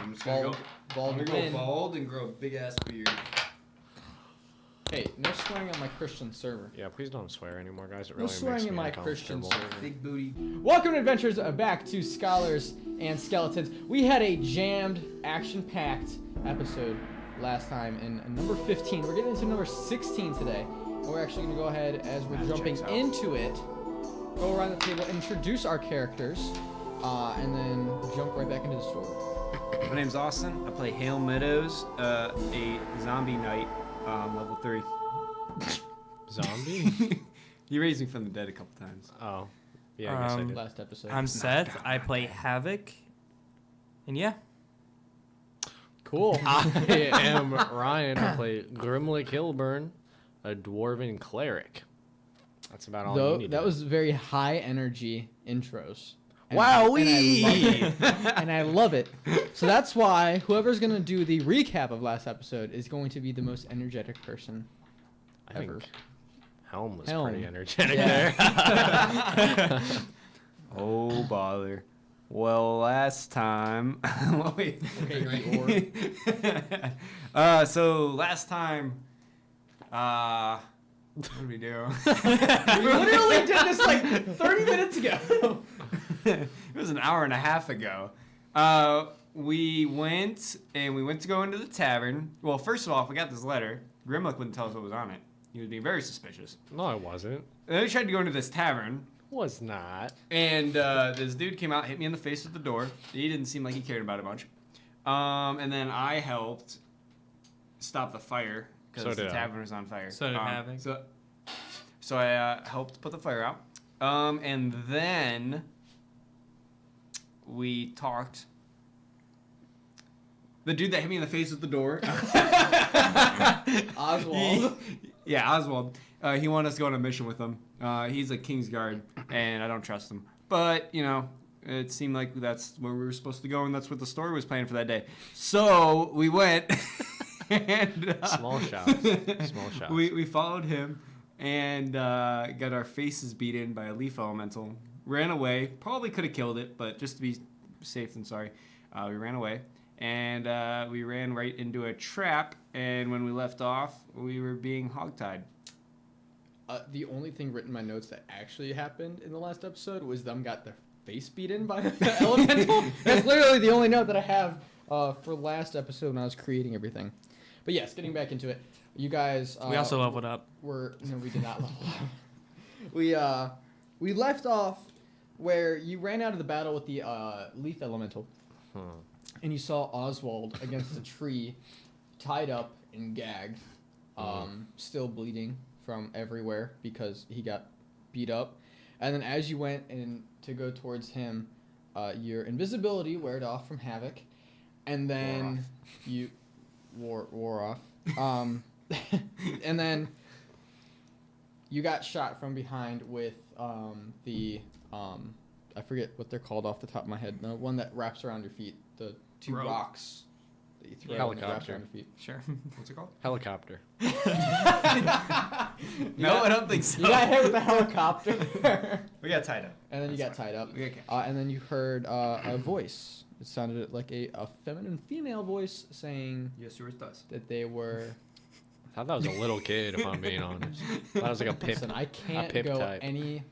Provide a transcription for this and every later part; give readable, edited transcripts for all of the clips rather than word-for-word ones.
I'm just gonna bald go bald and grow a big ass beard. Hey, no swearing on my Christian server. Yeah, please don't swear anymore, guys. It No really swearing makes in me my Christian uncomfortable. server. Big booty. Welcome to Adventures back to Scholars and Skeletons. We had a jammed, action-packed episode last time in number 15. We're getting into number 16 today. And we're actually going to go ahead as we're jumping into it. Go around the table, introduce our characters, and then jump right back into the story. My name's Austin. I play Hale Meadows, a zombie knight, level 3. Zombie? You raised me from the dead a couple times. Oh. Yeah, I guess I did. Last episode. I'm Seth. I play Havok. And yeah. Cool. I am Ryan. I play Grimlick Hillburn, a dwarven cleric. That's about all you need. That was very high energy intros. Wowee! And I love it. So that's why whoever's going to do the recap of last episode is going to be the most energetic person ever. think Helm was Helm. pretty energetic Yeah. there. Oh, bother. Well, last time... Wait. Okay, so last time... what did we do? We literally did this like 30 minutes ago. It was an hour and a half ago. We went to go into the tavern. Well, first of all, we got this letter. Grimlick wouldn't tell us what was on it. He was being very suspicious. No, I wasn't. And then we tried to go into this tavern, Was not. and this dude came out, hit me in the face with the door. He didn't seem like he cared about it much. And then I helped stop the fire because the tavern was on fire. So did Havok. So I helped put the fire out. And then we talked. The dude that hit me in the face with the door. Oswald. Yeah, Oswald. He wanted us to go on a mission with him. He's a Kingsguard, and I don't trust him. But, you know, it seemed like that's where we were supposed to go, and that's what the story was planned for that day. So we went. And, Small shots. Small shots. We followed him and got our faces beaten by a leaf elemental. Ran away. Probably could have killed it, but just to be safe than sorry, we ran away. And we ran right into a trap, and when we left off, we were being hogtied. The only thing written in my notes that actually happened in the last episode was them got their face beaten by the elemental. That's literally the only note that I have for last episode when I was creating everything. But yes, getting back into it, you guys. We also leveled up. No, we did not level up. We left off where you ran out of the battle with the leaf elemental. And you saw Oswald against a tree, tied up and gagged, still bleeding from everywhere because he got beat up. And then as you went in to go towards him, your invisibility wore off from Havok, and then you wore off. And then you got shot from behind with I forget what they're called off the top of my head. The one that wraps around your feet. The two Rope. rocks that you throw and it wraps around your feet. Sure. What's it called? Helicopter. No, I don't think so. You got hit with a helicopter. We got tied up. And then you got tied up. We got captured. And then you heard a voice. It sounded like a feminine female voice saying Yes, yours does. that they were... I thought that was a little kid, if I'm being honest. That was like a pip. Listen, I can't pip go type. any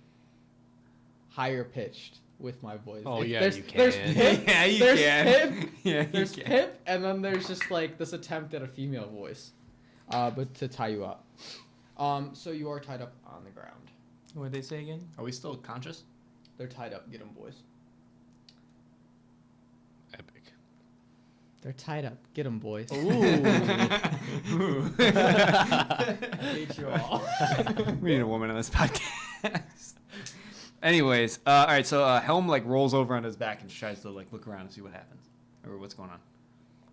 higher pitched with my voice. Oh, yeah, there's, you There's can. Pip, Yeah, you there's can. Pip, Yeah, there's you can. Pip, and then there's just like this attempt at a female voice, but to tie you up. So you are tied up on the ground. What did they say again? Are we still conscious? They're tied up. Get them, boys. Epic. They're tied up. Get them, boys. Ooh. I hate you all. We need a woman on this podcast. Anyways, all right. So Helm like rolls over on his back and tries to like look around and see what happens or what's going on.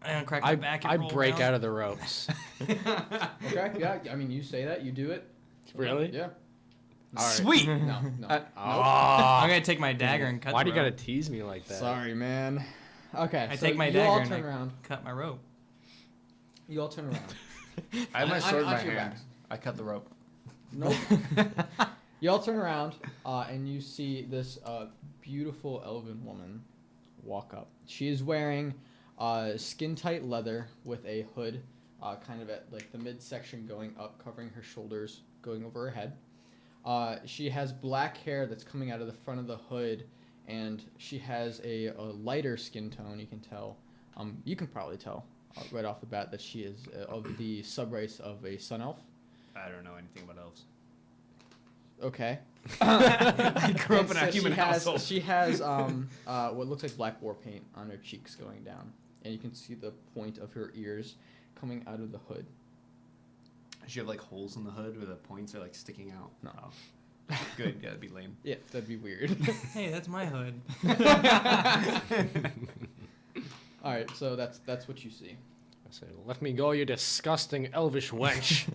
I'm gonna crack my back and I roll break around. out of the ropes. Okay. Yeah. I mean, you say that. You do it. Really? Yeah. All right. Sweet. No. I'm gonna take my dagger and cut Why the do you rope. gotta tease me like that? Sorry, man. Okay. I so take my you all dagger turn and around. cut my rope. You all turn around. I have my On- sword in my onto your hand. backs. I cut the rope. Nope. You all turn around, and you see this beautiful elven woman walk up. She is wearing skin tight leather with a hood, kind of at like the midsection going up, covering her shoulders, going over her head. She has black hair that's coming out of the front of the hood, and she has a lighter skin tone. You can tell. You can probably tell right off the bat that she is of the subrace of a sun elf. I don't know anything about elves. Okay. I grew up in a So human household. She has what looks like black war paint on her cheeks going down, and you can see the point of her ears coming out of the hood. Does she have like holes in the hood where the points are like sticking out? No. Oh. Good. Yeah, that'd be lame. Yeah, that'd be weird. Hey, that's my hood. All right, so that's what you see. I say, let me go, you disgusting elvish wench.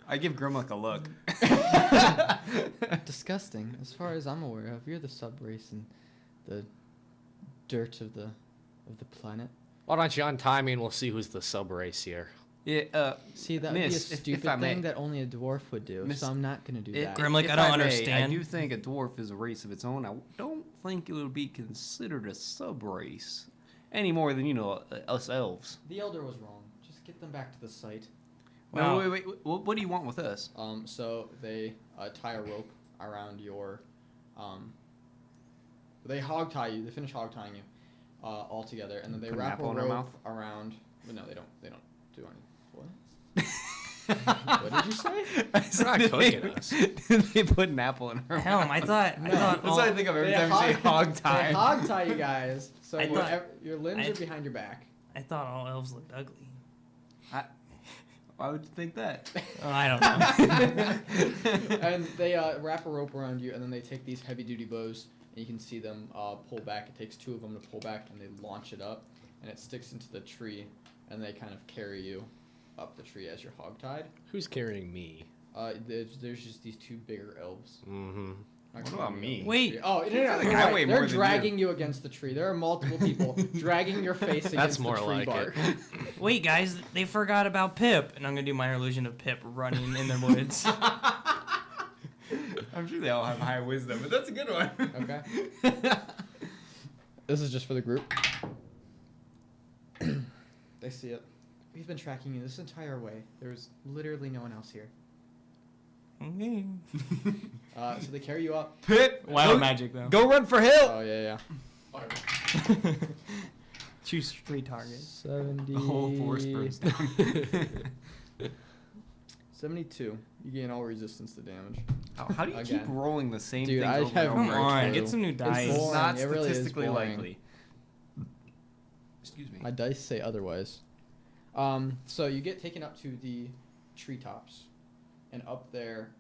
I give Grimlick a look. Disgusting, as far as I'm aware of. You're the subrace and the dirt of the planet. Why don't you untie me and we'll see who's the subrace here. Yeah, See, that Miss, would be a if stupid I may. thing that only a dwarf would do. Miss, so I'm not gonna do that. Grimlick, if I don't may, understand. I do think a dwarf is a race of its own. I don't think it would be considered a subrace any more than us elves. The elder was wrong. Just get them back to the site. No, Wow. wait. What do you want with us? So they tie a rope around your, they hog tie you. They finish hog tying you, all together, and then they Put an wrap a apple in her rope mouth? around. Well, no, they don't. They don't do anything. What? What did you say? It's not cooking us. They put an apple in her Helm, mouth. I thought That's what I think of every time you say hog tie. They hog tie you guys, so I thought- your limbs I- are behind your back. I thought all elves looked ugly. Why would you think that? Oh, I don't know. And they wrap a rope around you, and then they take these heavy-duty bows, and you can see them pull back. It takes two of them to pull back, and they launch it up, and it sticks into the tree, and they kind of carry you up the tree as you're hogtied. Who's carrying me? There's just these two bigger elves. Mm-hmm. What about me? Wait. Oh, no, feel like you're I right. weigh more They're than you. dragging you against the tree. There are multiple people dragging your face against That's the more tree like bark. it. Wait, guys, they forgot about Pip. And I'm going to do my illusion of Pip running in the woods. I'm sure they all have high wisdom, but that's a good one. Okay. This is just for the group. They see it. We've been tracking you this entire way. There's literally no one else here. Okay. So they carry you up. Pip, Wild magic, though. go run for Hill. Oh, yeah. Choose 3 targets. 70. The whole forest burns down. 72. You gain all resistance to damage. How do you keep Again. rolling the same Dude, things I over have and Come over? no on, clue. get some new dice. boring. It's not It really is statistically boring. likely. Excuse me. My dice say otherwise. So you get taken up to the treetops. And up there,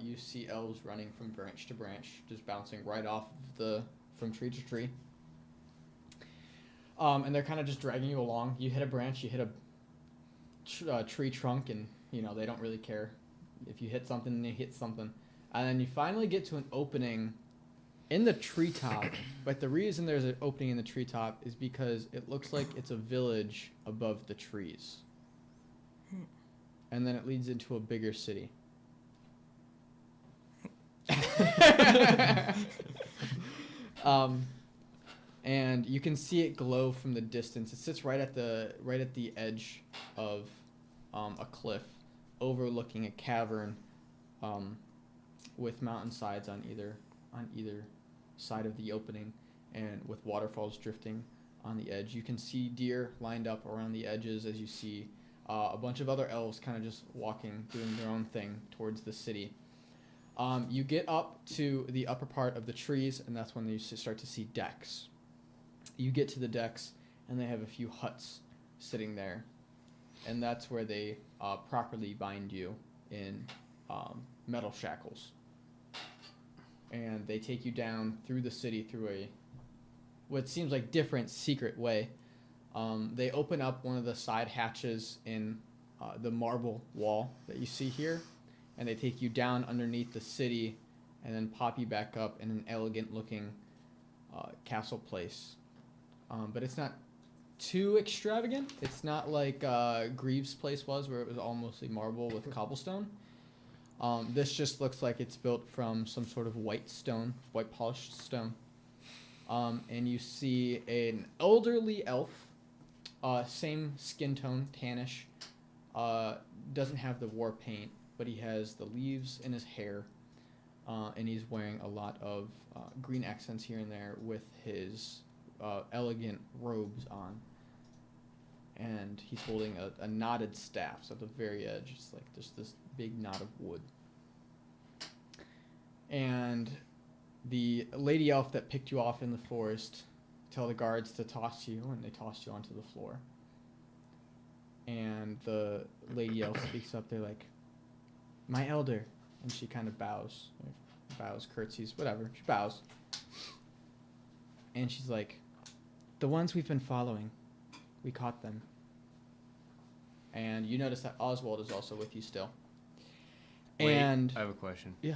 you see elves running from branch to branch, just bouncing right off of from tree to tree. And they're kind of just dragging you along. You hit a branch, you hit a tree trunk, and they don't really care if you hit something. They hit something, and then you finally get to an opening in the treetop. But the reason there's an opening in the treetop is because it looks like it's a village above the trees. And then it leads into a bigger city. And you can see it glow from the distance. It sits right at the edge of a cliff, overlooking a cavern, with mountainsides on either side of the opening, and with waterfalls drifting on the edge. You can see deer lined up around the edges as you see a bunch of other elves kind of just walking, doing their own thing towards the city. You get up to the upper part of the trees, and that's when you start to see decks. You get to the decks, and they have a few huts sitting there, and that's where they properly bind you in metal shackles. And they take you down through the city through what seems like different secret way. They open up one of the side hatches in the marble wall that you see here, and they take you down underneath the city and then pop you back up in an elegant-looking castle place. But it's not too extravagant. It's not like Greaves' place was, where it was all mostly marble with cobblestone. This just looks like it's built from some sort of white polished stone. And you see an elderly elf, same skin tone, tannish. Doesn't have the war paint, but he has the leaves in his hair, and he's wearing a lot of green accents here and there with his elegant robes on. And he's holding a knotted staff, so at the very edge, it's like there's this big knot of wood. And the lady elf that picked you off in the forest tell the guards to toss you, and they tossed you onto the floor. And the lady elf speaks up. They're like, "My elder," and she kind of bows, curtsies, whatever. She bows, and she's like, "The ones we've been following, we caught them." And you notice that Oswald is also with you still. Wait, And I have a question. yeah,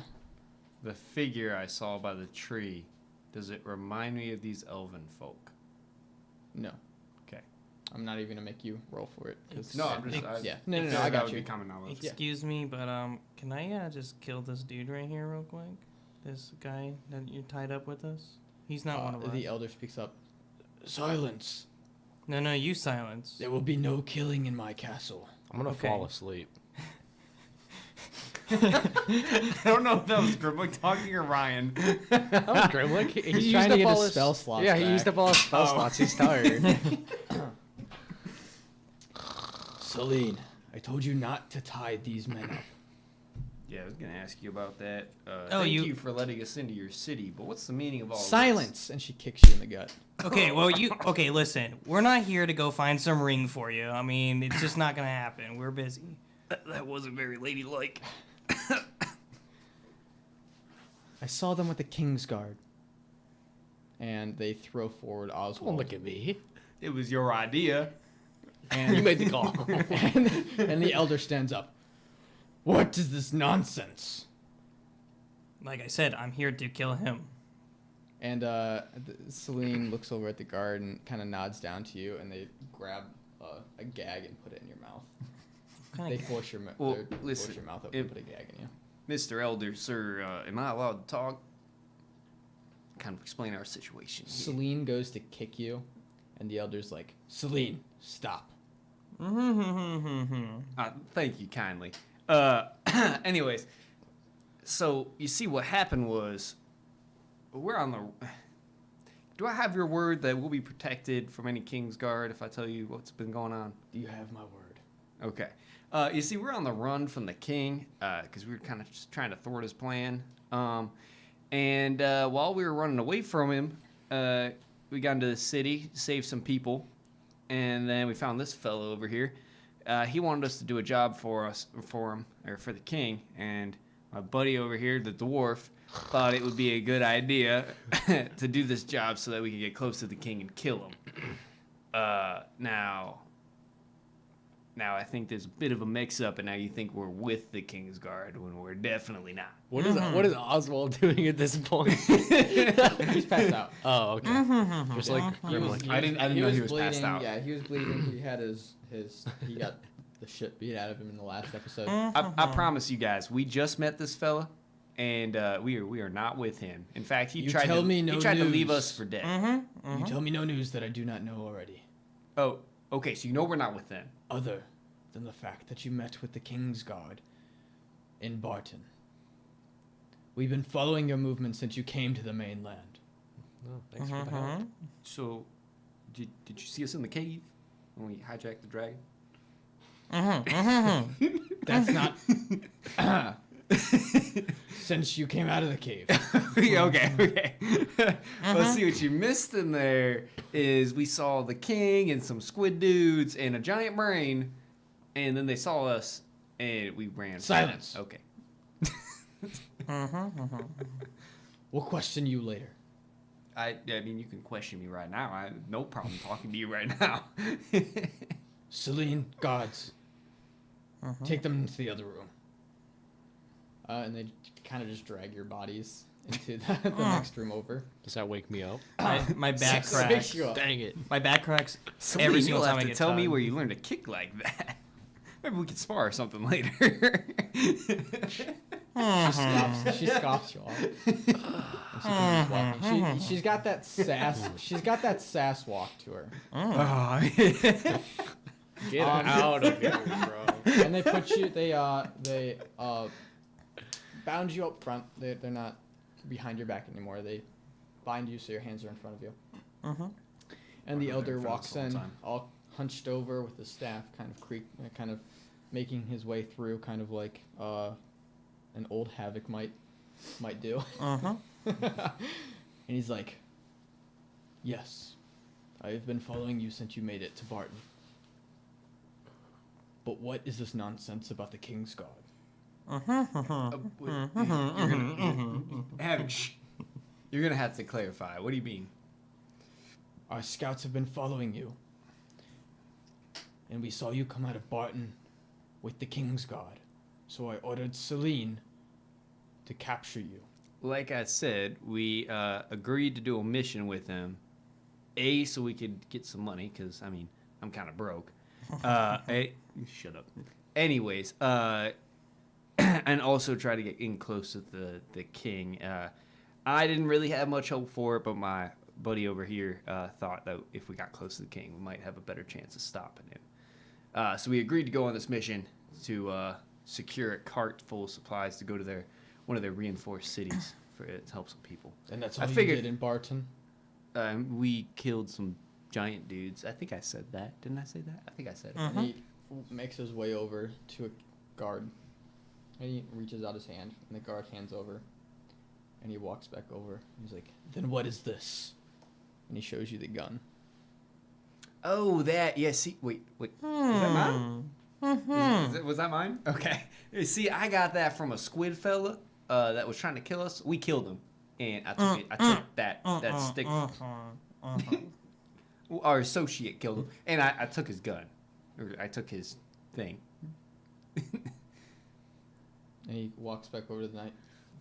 The figure I saw by the tree, does it remind me of these elven folk? no. Okay. I'm not even gonna make you roll for it. 'Cause No, I'm just. yeah. No, I that got would you. be common knowledge. Excuse me, but can I just kill this dude right here real quick? This guy that you're tied up with us? He's not one of us. The elder speaks up. "Silence. No, you silence. There will be no killing in my castle." I'm gonna Okay. fall asleep. I don't know if that was Grimlick talking or Ryan. That was Grimlick. He's trying to get his spell slots Yeah, he back. used up all his spell slots. He's tired. "Celine, I told you not to tie these men up." Yeah, I was gonna ask you about that. Oh, thank you- you for letting us into your city, but what's the meaning of all "Silence!" And she kicks you in the gut. Okay, well, okay, listen. We're not here to go find some ring for you. I mean, it's just not gonna happen. We're busy. That wasn't very ladylike. "I saw them with the King's Guard." And they throw forward Don't Oswald. look at me. It was your idea. And, You made the call. and the elder stands up. "What is this nonsense?" Like I said, I'm here to kill him. And Celine looks over at the guard and kind of nods down to you, and they grab a gag and put it in your mouth. Kinda They force your, Well, they force listen, your mouth open if- and put a gag in you. Mr. Elder, sir, am I allowed to talk? Kind of explain our situation. here. Celine goes to kick you, and the elder's like, "Celine, stop." Thank you kindly. Anyways, so you see what happened was, we're on the. Do I have your word that we'll be protected from any King's Guard if I tell you what's been going on? "Do you have my word?" Okay. You see, we're on the run from the king because we were kind of just trying to thwart his plan. And while we were running away from him, we got into the city, saved some people, and then we found this fellow over here. He wanted us to do a job for him, or for the king. And my buddy over here, the dwarf, thought it would be a good idea to do this job so that we could get close to the king and kill him. Now I think there's a bit of a mix-up, and now you think we're with the King's Guard when we're definitely not. What is Oswald doing at this point? He's passed out. Oh, okay. Just like Grimlick. I didn't know he was bleeding. passed out. Yeah, he was bleeding. He had he got the shit beat out of him in the last episode. I promise you guys, we just met this fella, and we are not with him. In fact, he You tried tell to me no he tried to leave news. us for dead. You tell me no news that I do not know already, Oh, okay, so you know we're not with them. other than the fact that you met with the King's Guard in Barton. We've been following your movement since you came to the mainland. Oh, thanks for the help. So, did you see us in the cave when we hijacked the dragon? That's not. Since you came out of the cave. okay. Let's see, what you missed in there is we saw the king and some squid dudes and a giant brain, and then they saw us and we ran. Silence. Okay. We'll question you later. I mean, you can question me right now. I have no problem talking to you right now. Celine, guards. Take them into the other room. And they kind of just drag your bodies into the next room over. Does that wake me up? My back Wakes cracks. you up. Dang it. My back cracks So every you'll single have time I to get tell me tugged. where you learned to kick like that. Maybe we could spar or something later. She scoffs you off. And she continues walking. She's got that sass. She's got that sass walk to her. Get out of here, bro. And they put you. They bound you up front. They're not behind your back anymore. They bind you so your hands are in front of you. And the elder walks in, all hunched over with his staff, kind of making his way through, kind of like an old Havok might do. And he's like, "Yes, I have been following you since you made it to Barton. But what is this nonsense about the King's Guard?" You're gonna have to clarify. What do you mean? "Our scouts have been following you, and we saw you come out of Barton with the King's Guard. So I ordered Selen to capture you." Like I said, we agreed to do a mission with him. So we could get some money, because, I mean, I'm kind of broke. Shut up. Anyways, and also try to get in close to the king. I didn't really have much hope for it, but my buddy over here thought that if we got close to the king, we might have a better chance of stopping him. So we agreed to go on this mission to secure a cart full of supplies to go to one of their reinforced cities to help some people. And that's all you did in Barton? We killed some giant dudes. I think I said that. Didn't I say that? I think I said it. And he makes his way over to a guard. And he reaches out his hand, and the guard hands over. And he walks back over. He's like, "Then what is this?" And he shows you the gun. Oh, that. Yeah, see. Wait. Is that mine? Was that mine? Okay. See, I got that from a squid fella that was trying to kill us. We killed him. And I took that stick. Our associate killed him. And I took his gun. Or I took his thing. And he walks back over to the knight.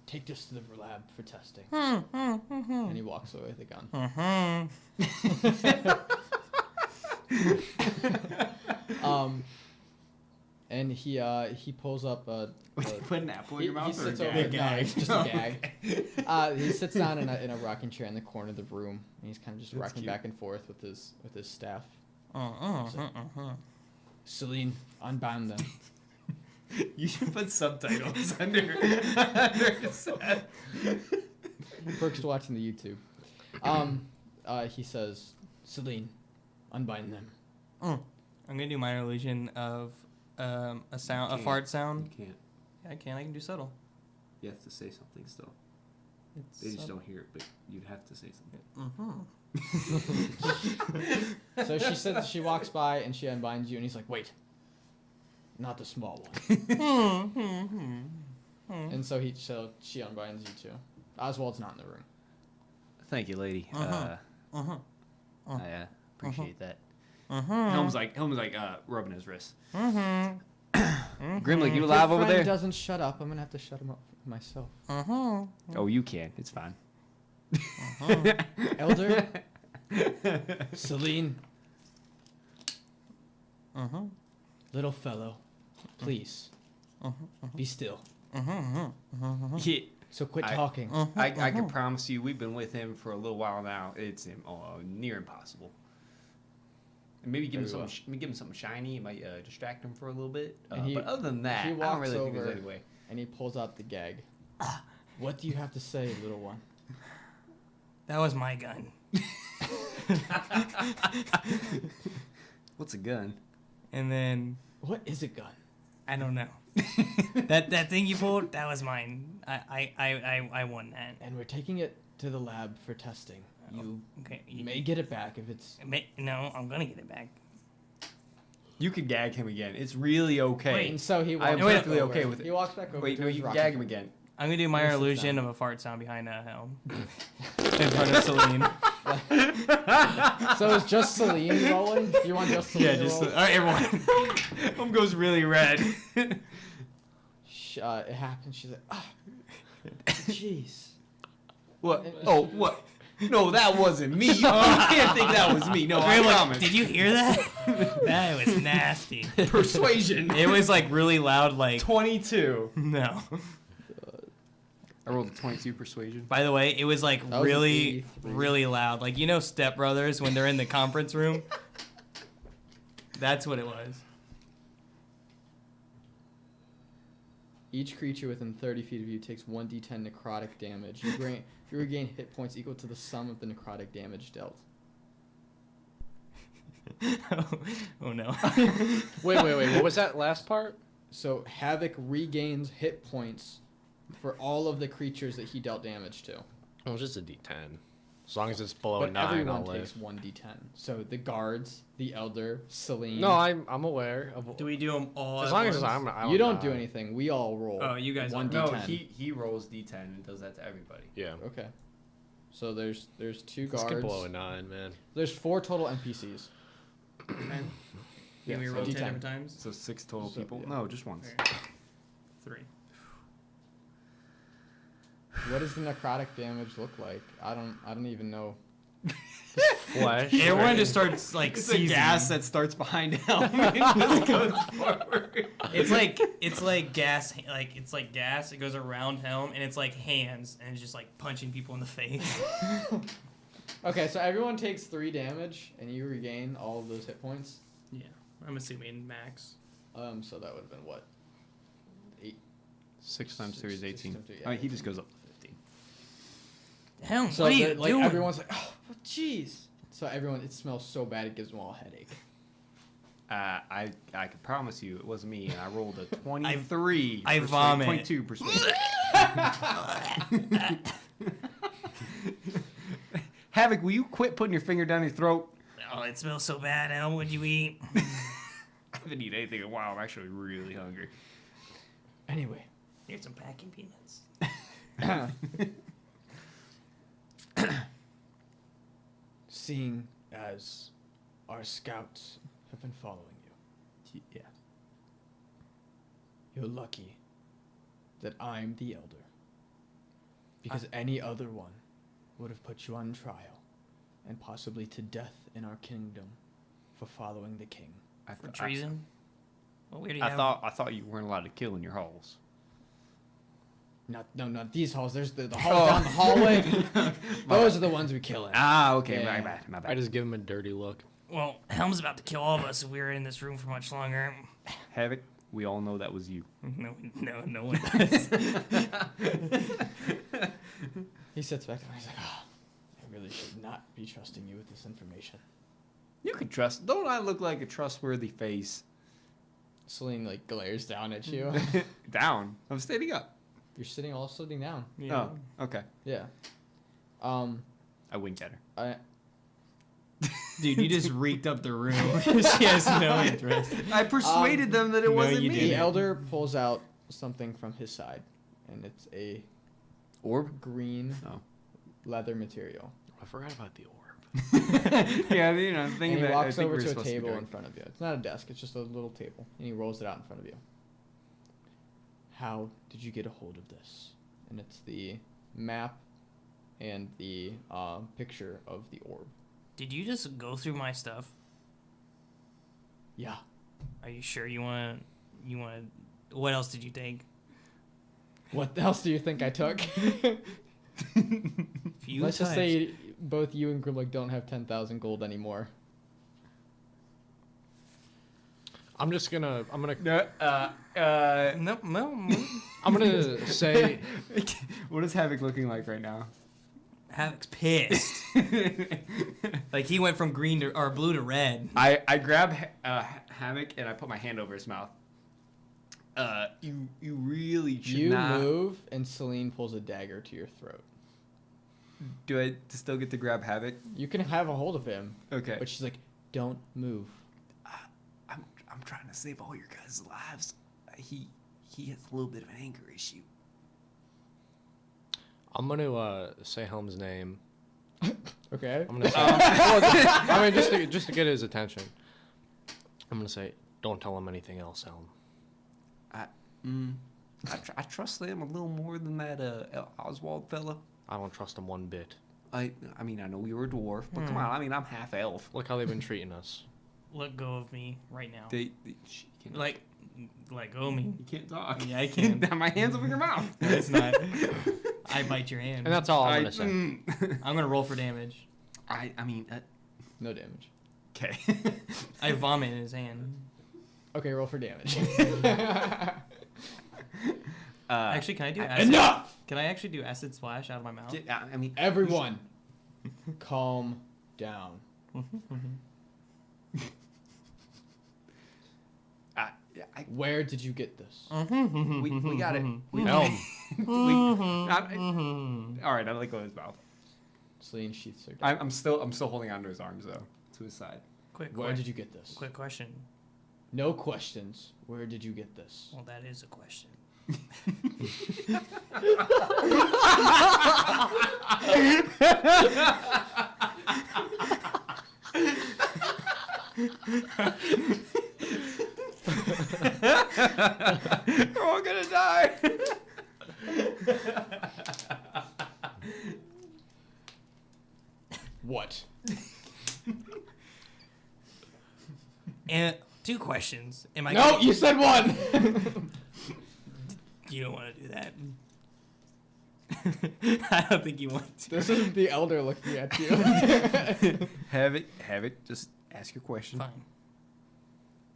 "Take this to the lab for testing." And he walks away with the gun. And he pulls up a Put an apple in your mouth he or sits a over gag? no, it's just a gag. He sits down in a rocking chair in the corner of the room, and he's kind of just That's rocking cute. back and forth with his staff. "Selen, unbound them." You should put subtitles under Seth. Perk's watching the YouTube. He says, "Selen, unbind them." I'm gonna do minor illusion of a fart sound. You can't. Yeah, I can. I can do subtle. You have to say something still. It's They just subtle. don't hear it, but you'd have to say something. So she walks by and she unbinds you, and he's like, "Wait, not the small one." And so she unbinds you too. Oswald's not in the room. Thank you, lady. I appreciate that. Helm's like rubbing his wrist. Grimlick, you alive over there? Doesn't shut up. I'm gonna have to shut him up myself. Oh, you can. It's fine. Elder, Selen, little fellow, please be still. Yeah, So quit talking. I can promise you, we've been with him for a little while now. It's near impossible. And maybe give him Very something shiny. It might distract him for a little bit. And But other than that, he I don't walks really think over. there's any way. And he pulls out the gag. "What do you have to say, little one?" That was my gun. What's a gun? And then "What is a gun?" I don't know. that thing you pulled, that was mine. I won that. "And we're taking it to the lab for testing. You Okay. may get it back if it's..." No, I'm gonna get it back. You can gag him again. It's really okay. And so he walks I'm back perfectly over. okay with it. He walks back over Wait, to no, his you can rocking gag him chair. again. I'm gonna do minor Yes, it's illusion down. of a fart sound behind Helm. In front of Selen. So it's just Selen rolling? You want just Selen to roll? Alright, everyone. Helm goes really red. It happens. She's like, jeez. What? Oh, what? No, that wasn't me. You can't think that was me. No, I promise. Did you hear that? That was nasty. Persuasion. It was like really loud, like 22. no. I rolled a 22 persuasion. By the way, it was like That was an really, 83. really loud. Like, you know Step Brothers when they're in the conference room? That's what it was. Each creature within 30 feet of you takes 1d10 necrotic damage. You regain hit points equal to the sum of the necrotic damage dealt. Oh no. Wait. What was that last part? So Havok regains hit points for all of the creatures that he dealt damage to. Well, it's just a D10. As long as it's below But 9, everyone I'll live. takes 1d10. So the guards, the elder, Selen. No, I'm aware of. Do we do them all As at long as once? I'm. You don't do anything. We all roll. Oh, you guys all 1d10. No, he rolls D10 and does that to everybody. Yeah. Okay. So there's 2 Let's get guards. below a 9, man. There's 4 total NPCs. Can we so roll 10 D10. different times? So 6 total So, people? yeah. No, just once. Okay. 3. What does the necrotic damage look like? I don't even know. Flesh. Everyone just starts like It's seizing. a gas that starts behind Helm and just goes forward. It's like gas. Like it's like gas. It goes around Helm, and it's like hands, and it's just like punching people in the face. Okay, so everyone takes 3 damage, and you regain all of those hit points. Yeah, I'm assuming max. So that would have been what? 8. 6 times 3 is 6 18. times 3, yeah, Oh, he 18. just goes up to 15. Helm, So what are you like doing? everyone's like, oh, jeez. So everyone, it smells so bad it gives them all a headache. I can promise you it wasn't me, and I rolled a 23. I vomit. 22 persuasion. Havok, will you quit putting your finger down your throat? Oh, it smells so bad. Helm, what'd you eat? I haven't eaten anything in a while. I'm actually really hungry. Anyway. Here's some packing peanuts. Seeing as our scouts have been following you, Yeah. you're lucky that I'm the elder. Because any other one would have put you on trial and possibly to death in our kingdom for following the king. For treason? Well, we already I have. thought you weren't allowed to kill in your halls. Not these halls. There's the halls down the hallway. Those are the ones we kill in. Ah, okay, Yeah. my bad. I just give him a dirty look. Well, Helm's about to kill all of us if we were in this room for much longer. Havok, we all know that was you. No one does. He sits back and he's like, oh, I really should not be trusting you with this information. You can trust. Don't I look like a trustworthy face? Selen like glares down at you. Down. I'm standing up. You're sitting down. Yeah. Oh, okay. Yeah. I winked at her. Dude, you just reeked up the room. She has no interest. I persuaded them that it no, wasn't you me. The didn't. elder pulls out something from his side, and it's a Orb? green Oh. leather material. I forgot about the orb. Yeah, you know, And thinking he that I walks think over we were to a supposed be table doing. in front of you. It's not a desk, it's just a little table. And he rolls it out in front of you. How did you get a hold of this? And it's the map and the picture of the orb. Did you just go through my stuff? Yeah. Are you sure you want what else did you take? What else do you think I took? Few Let's just times. say both you and Grimlick don't have 10,000 gold anymore. I'm gonna No. I'm gonna say What is Havok looking like right now? Havok's pissed. Like he went from green to or blue to red. I grab Havok and I put my hand over his mouth. You really should You not. move, and Selen pulls a dagger to your throat. Do I still get to grab Havok? You can have a hold of him, Okay. but she's like, don't move. I'm trying to save all your guys' lives. He has a little bit of an anger issue. I'm gonna say Helm's name. Okay? I'm gonna say. I mean, just to get his attention. I'm gonna say, don't tell him anything else, Helm. I trust them a little more than that Oswald fella. I don't trust him one bit. I mean, I know you're a dwarf, but come on. I mean, I'm half elf. Look how they've been treating us. Let go of me right now. She can't, Like let go of me. you can't talk. Yeah, I can. My hands over your mouth. It's not. I bite your hand. And that's all I'm gonna say. I'm gonna roll for damage. I mean, No damage. okay. I vomit in his hand. Okay, roll for damage. Actually, can I do acid? Enough! Can I actually do acid splash out of my mouth? I mean, Everyone, calm down. Where did you get this? we got it. Helm. All right, I like go his mouth. Celine sheaths her. I'm still holding onto his arms though, to his side. Where did you get this? Quick question. No questions. Where did you get this? Well, that is a question. We're all gonna die. What? And 2 questions. Am I? No, you said one. You don't want to do that. I don't think you want to. This is the elder looking at you. Have it. Just ask your question. Fine.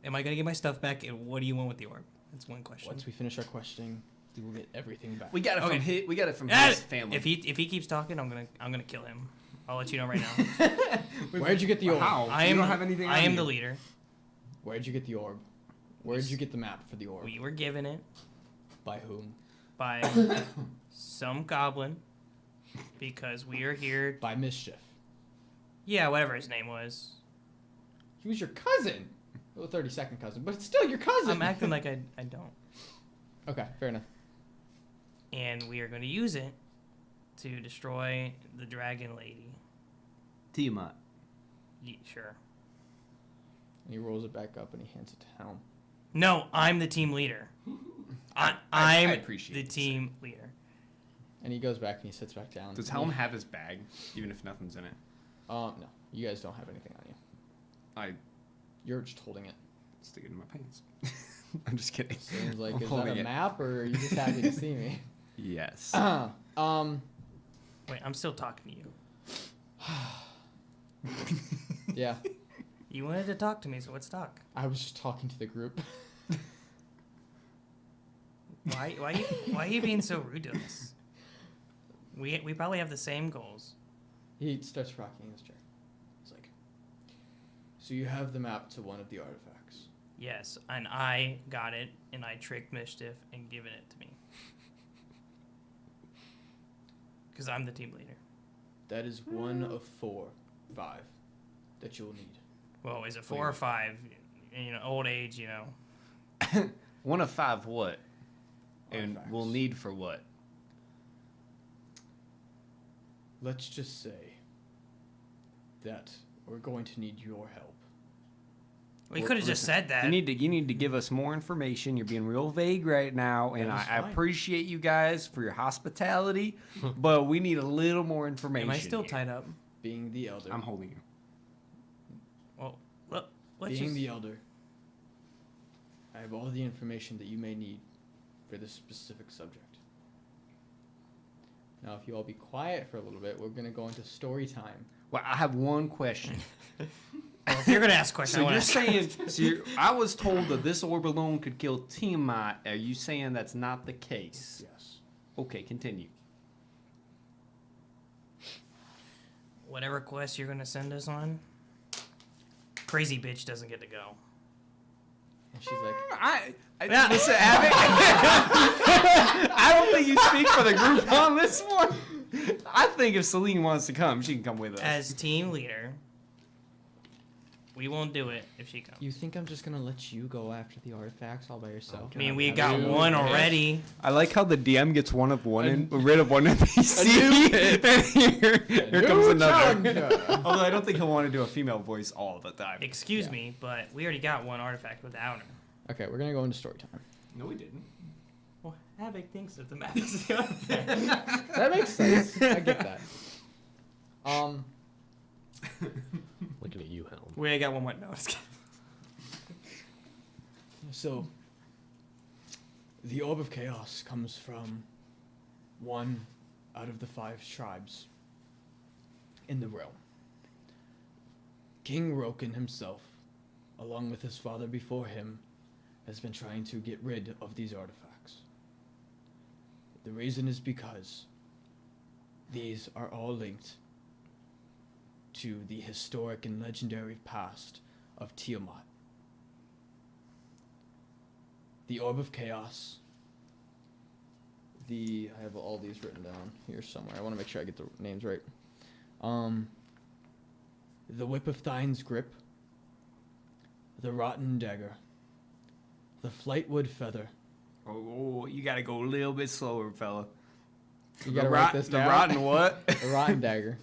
Am I gonna get my stuff back? And what do you want with the orb? That's one question. Once we finish our questioning, we will get everything back. We got it Okay. from his. We got it from Ah, his family. If he keeps talking, I'm gonna kill him. I'll let you know right now. Where'd you get the orb? How? I You am. don't have anything. I on am you. the leader. Where'd you get the orb? Where'd you get the map for the orb? We were given it By whom? by some goblin because we are here. By Mischief. Yeah, whatever his name was. He was your cousin. Well, 32nd cousin, but it's still your cousin. I'm acting like I don't. Okay, fair enough. And we are going to use it to destroy the dragon lady. Tiamat. Sure. And he rolls it back up and he hands it to Helm. No, I'm the team leader. I'm I appreciate the this. team leader. And he goes back and he sits back down. Does Helm have his bag, even if nothing's in it? No. You guys don't have anything on you. I You're just holding it. stick it in my pants. I'm just kidding. Seems like, I'm is that holding a it. map or are you just happy to see me? Yes. Wait, I'm still talking to you. Yeah. You wanted to talk to me, so let's talk. I was just talking to the group. Why are you being so rude to us? We probably have the same goals. He starts rocking in his chair. He's like, so you have the map to one of the artifacts. Yes, and I got it, and I tricked Mischief and given it to me. Because I'm the team leader. That is one of 5 that you'll need. Well, is it 4 or 5? Old age, 1 of 5 what? And Artifacts. we'll need for what? Let's just say that we're going to need your help. We could have just said that. You need to give us more information. You're being real vague right now, and That is I fine. appreciate you guys for your hospitality, but we need a little more information. Am I still here. tied up? Being the elder. I'm holding you. Well, let's Being just... the elder. I have all the information that you may need for this specific subject. Now, if you all be quiet for a little bit, we're going to go into story time. Well, I have one question. Well, if you're going to ask questions, So I you're want to saying, I was told that this orb alone could kill Tiamat. Are you saying that's not the case? Yes. Okay, continue. Whatever quest you're going to send us on, crazy bitch doesn't get to go. And she's like, Yeah. Listen, Havok, I don't think you speak for the group on this one. I think if Selen wants to come, she can come with us. As team leader, we won't do it if she comes. you think I'm just going to let you go after the artifacts all by yourself? I mean, we got one already. I like how the DM gets rid of one NPC, and here comes another. Although I don't think he'll want to do a female voice all the time. Excuse Yeah. me, but we already got one artifact without her. Okay, we're going to go into story time. No, we didn't. Well, Havok thinks that the map is the artifact. That makes sense. I get that. Looking at you, Helm. We got one more. No, just kidding. So, the Orb of Chaos comes from one out of the 5 tribes in the realm. King Roken himself, along with his father before him, has been trying to get rid of these artifacts. The reason is because these are all linked to the historic and legendary past of Tiamat. The Orb of Chaos. I have all these written down here somewhere. I want to make sure I get the names right. The Whip of Thyne's Grip. The Rotten Dagger. The Flightwood Feather. Oh, you gotta go a little bit slower, fella. You gotta write this down. The rotten what? The Rotten Dagger.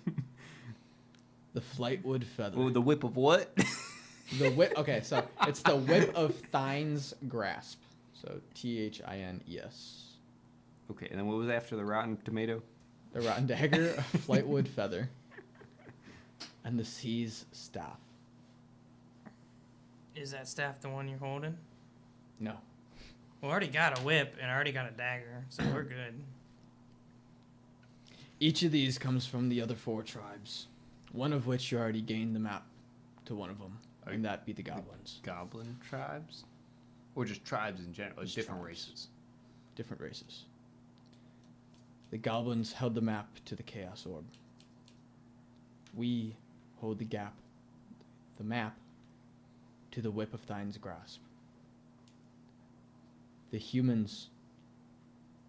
The Flightwood Feather. Oh, the whip of what? The whip. Okay, so it's the Whip of Thyne's Grasp. So Thines. Okay, and then what was after the rotten tomato? The Rotten Dagger, a Flightwood Feather, and the Sea's Staff. Is that staff the one you're holding? No. We already got a whip and I already got a dagger, so we're good. Each of these comes from the other 4 tribes, one of which you already gained the map to one of them, and that be the goblins. Goblin tribes? Or just tribes in general, like Just different tribes. races? Different races. The goblins held the map to the Chaos Orb. We hold the map to the Whip of Thyne's Grasp. The humans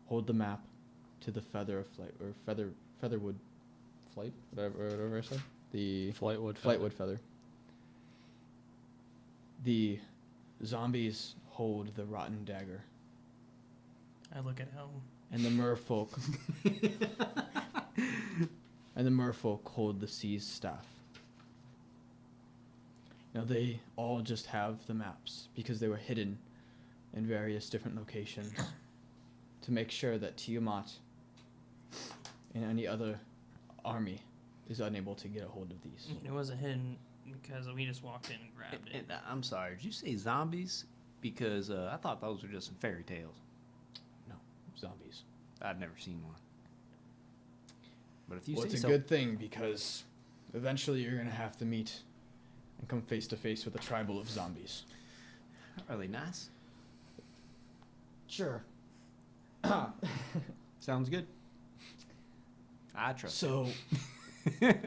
hold the map to the Feather of Flight, or Featherwood Flight, whatever I said. The Flightwood Feather. The zombies hold the Rotten Dagger. I look at Helm. And the merfolk hold the Sea's Staff. Now they all just have the maps because they were hidden in various different locations to make sure that Tiamat and any other army is unable to get a hold of these. It wasn't hidden because we just walked in and grabbed it. I'm sorry, did you say zombies? Because I thought those were just some fairy tales. No, zombies. I've never seen one. But if you Well, say it's a so. good thing because eventually you're going to have to meet and come face to face with a tribal of zombies. Are they nice? Sure. Sounds good. I trust. So, back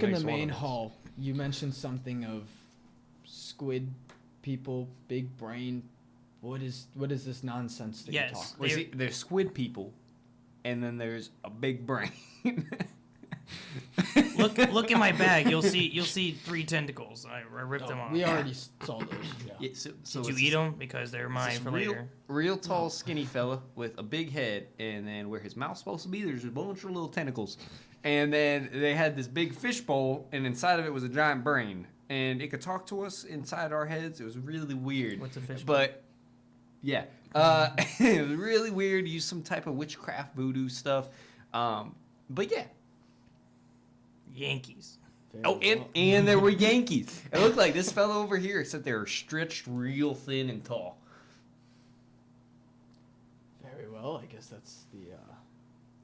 in Makes the one main of us. hall, you mentioned something of squid people, big brain. What is this nonsense that Yes. you talk? Well, see, there's squid people, and then there's a big brain. Look in my bag. You'll see 3 tentacles. I ripped them off. We already saw those. Yeah. Yeah, so Did you it's eat them? Because they're it's mine this for real, later. real tall, skinny fella with a big head, and then where his mouth's supposed to be, there's a bunch of little tentacles. And then they had this big fish bowl, and inside of it was a giant brain. And it could talk to us inside our heads. It was really weird. What's a fish But, yeah. It was really weird. Used some type of witchcraft voodoo stuff. But, yeah. Yankees. Oh, and there were Yankees. It looked like this fellow over here, except they were stretched real thin and tall. Very well. I guess that's the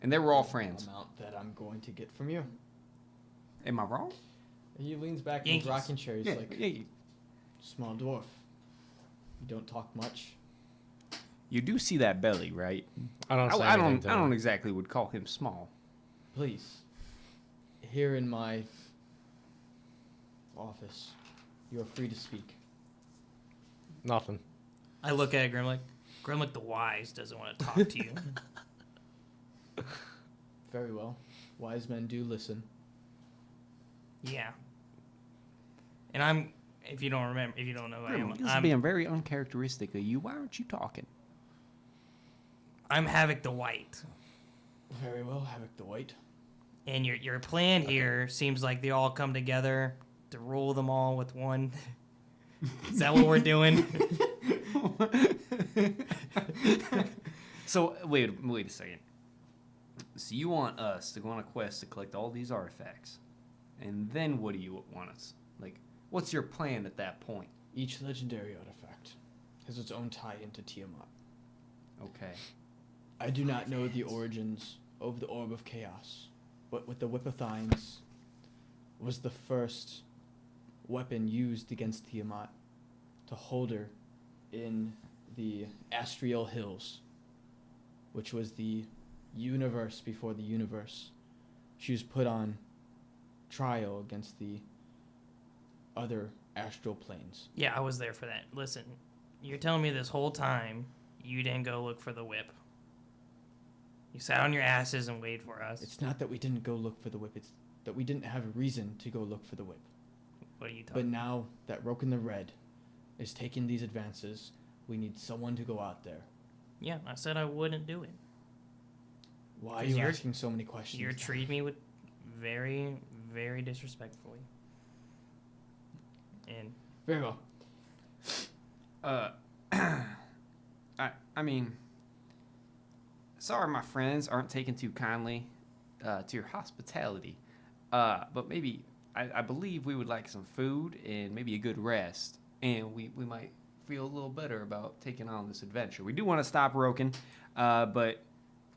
And they were all friends. amount that I'm going to get from you. Am I wrong? And he leans back in Yankees. his rocking chair. He's Yeah, like, yeah, small dwarf. You don't talk much. you do see that belly, right? I don't. Say I anything don't. to I him. don't exactly would call him small. Please, here in my office, you are free to speak. Nothing. I look at Grimlick. Grimlick the Wise doesn't want to talk to you. Very well. Wise men do listen. Yeah. And I'm, if you don't know, This is I'm being very uncharacteristic of you. Why aren't you talking? Havok the White. Very well, Havok the White. And your plan here seems like they all come together to rule them all with one. Is that what we're doing? So wait a second. So you want us to go on a quest to collect all these artifacts, and then what do you want us? Like, what's your plan at that point? Each legendary artifact has its own tie into Tiamat. Okay. I do not know the origins over the Orb of Chaos. But with the Whip of Thines was the first weapon used against Tiamat to hold her in the Astrial Hills, which was the universe before the universe. She was put on trial against the other astral planes. Yeah, I was there for that. Listen, you're telling me this whole time you didn't go look for the whip. You sat on your asses and waited for us. It's not that we didn't go look for the whip, it's that we didn't have a reason to go look for the whip. What are you But talking now that Roken the Red is taking these advances, we need someone to go out there. Yeah, I said I wouldn't do it. Why are 'Cause you you're- asking so many questions? You're treating me with very, very disrespectfully. And Very well. I mean, sorry my friends aren't taking too kindly to your hospitality. But maybe, I believe we would like some food and maybe a good rest. And we might feel a little better about taking on this adventure. We do want to stop Roken, but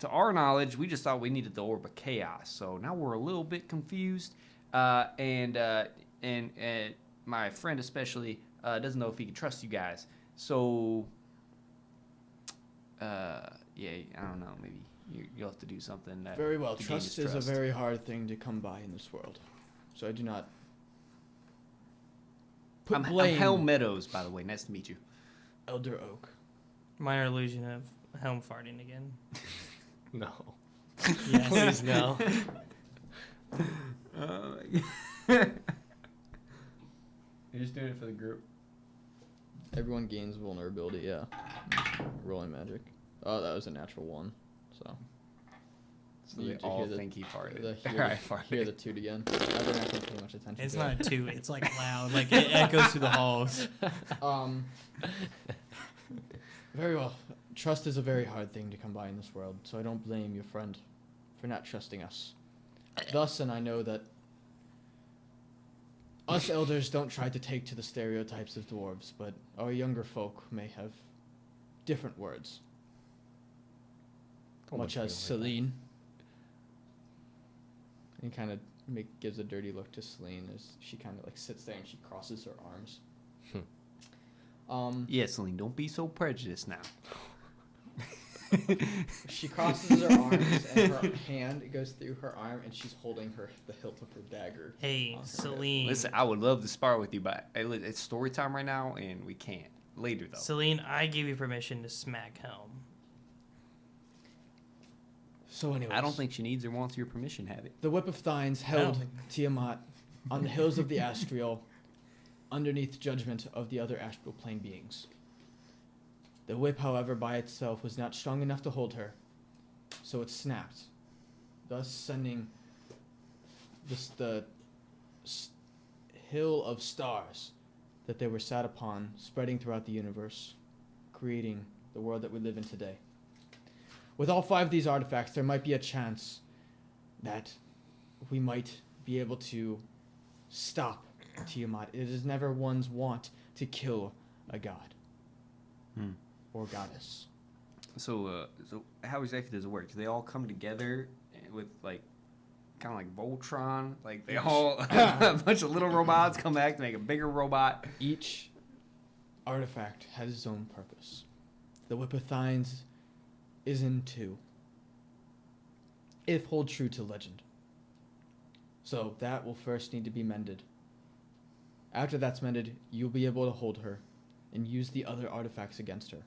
to our knowledge, we just thought we needed the Orb of Chaos. So now we're a little bit confused. And my friend especially doesn't know if he can trust you guys. So, yeah, I don't know. Maybe you'll have to do something. Very well. to gain his Trust is a very hard thing to come by in this world. So I do not put I'm blame. Helm Meadows, by the way. Nice to meet you. Elder Oak. minor illusion of Helm farting again. No. Yes. Please, no. You're just doing it for the group. Everyone gains vulnerability, yeah. Rolling magic. Oh, that was a natural one. So So You they need to all hear the- think he farted. hear, I hear the toot again. I didn't actually pay much attention It's to not it. a toot. It's like loud. Like it echoes through the halls. Very well. Trust is a very hard thing to come by in this world, so I don't blame your friend for not trusting us. Thus, and I know that us elders don't try to take to the stereotypes of dwarves, but our younger folk may have different words. Don't Much look as at me like that. Selen. And kind of gives a dirty look to Selen as she kind of like sits there and she crosses her arms. Yeah, Celine, don't be so prejudiced now. She crosses her arms and her hand goes through her arm and she's holding the hilt of her dagger. Hey, on her hip. Celine. Listen, I would love to spar with you, but it's story time right now, and we can't. Later, though. Celine, I give you permission to smack Helm. So anyways, I don't think she needs or wants your permission, have it? the Whip of Thines I don't held think- Tiamat on the hills of the Astrial underneath judgment of the other astral plane beings. The whip, however, by itself was not strong enough to hold her, so it snapped, thus sending the hill of stars that they were sat upon spreading throughout the universe, creating the world that we live in today. With all 5 of these artifacts, there might be a chance that we might be able to stop Tiamat. It is never one's want to kill a god or goddess. So how exactly does it work? Do they all come together with, like, kind of like Voltron? Like, they all, a bunch of little robots come back to make a bigger robot? Each artifact has its own purpose. The Whip of Thines is in 2, if hold true to legend. So that will first need to be mended. After that's mended, you'll be able to hold her and use the other artifacts against her.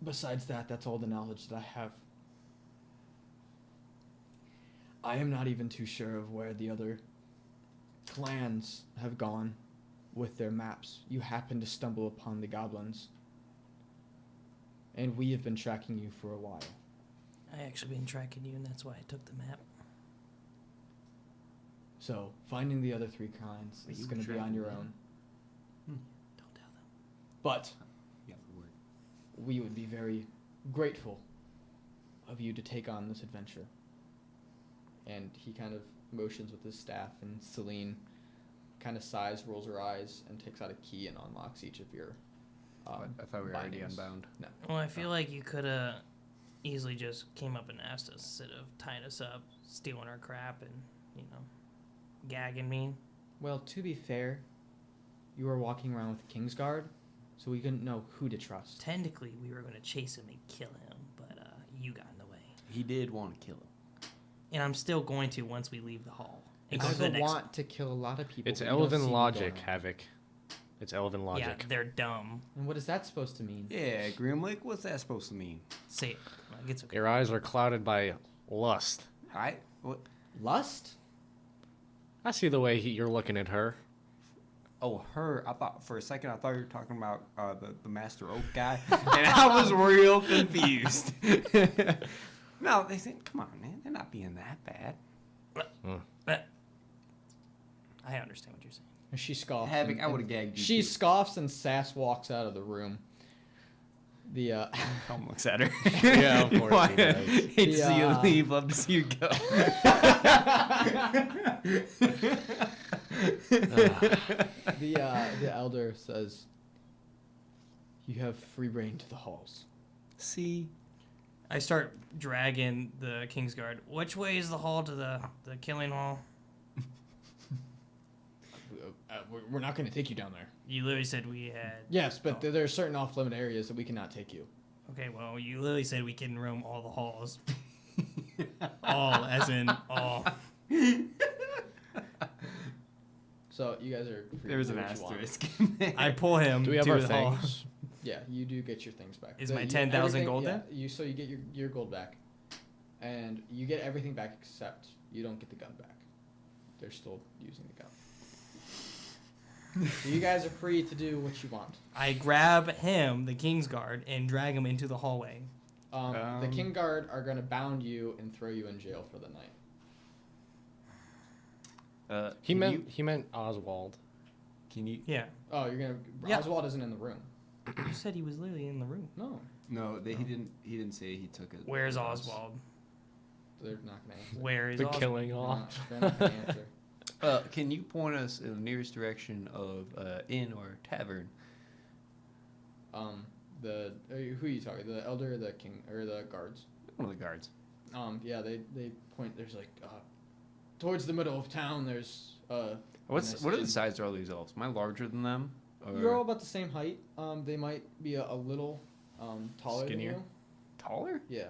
Besides that, that's all the knowledge that I have. I am not even too sure of where the other clans have gone with their maps. You happen to stumble upon the goblins, and we have been tracking you for a while. I actually been tracking you, and that's why I took the map. So finding the other 3 clans Wait, is you going to were be on your tracking own. Don't tell them. But Yeah, the word. we would be very grateful of you to take on this adventure. And he kind of motions with his staff, and Celine kind of sighs, rolls her eyes, and takes out a key and unlocks each of your I thought we were already bindings. unbound. No. Well, I feel like you could have easily just came up and asked us instead of tying us up, stealing our crap, and, gagging me. Well, to be fair, you were walking around with the Kingsguard, so we couldn't know who to trust. Technically, we were going to chase him and kill him, but you got in the way. He did want to kill him. And I'm still going to once we leave the hall. And I go to the next want to kill a lot of people. It's but you don't see elven me logic, going. Havok. It's elven logic. Yeah, they're dumb. And what is that supposed to mean? Yeah, Grimlick, what's that supposed to mean? Say it. Like, it's okay. Your eyes are clouded by lust. What? Lust? I see the way you're looking at her. Oh, her. I thought for a second you were talking about the Master Oak guy, and I was real confused. No, they think, come on, man, they're not being that bad. I understand what you're saying. She scoffs. Havok, I would have gagged you. She too. scoffs and Sass walks out of the room. The Helm looks at her. Yeah, of course Why? he does. Hate to see you The, leave. Love to see you go. the elder says, "You have free reign to the halls." See, I start dragging the Kingsguard. Which way is the hall to the killing hall? We're not going to take you down there. You literally said we had... Yes, but there are certain off-limit areas that we cannot take you. Okay, well, you literally said we can roam all the halls. All, as in all. So you guys are free there was to an do what you want. asterisk. I pull him Do we have to our the hall. things? Yeah, you do get your things back. Is The- my you- 10,000 everything- gold yeah, then? you get your gold back, and you get everything back except you don't get the gun back. They're still using the gun. So you guys are free to do what you want. I grab him, the Kingsguard, and drag him into the hallway. The King Guard are going to bound you and throw you in jail for the night. He meant Oswald. Can you? Yeah. Oh, you're gonna. Yeah. Oswald isn't in the room. You said he was literally in the room. No, No, he didn't. He didn't say he took it. Where's Oswald? they're not gonna answer. Where is The Oswald? killing They're off. not, they're not gonna answer. Can you point us in the nearest direction of inn or tavern? Who are you talking? The elder, or the king, or the guards? One of the guards. Yeah, they point. There's like towards the middle of town. There's What nice are the inn. size of all these elves? Am I larger than them? Or You're all about the same height. They might be a little taller Skinnier? than you. taller? Yeah.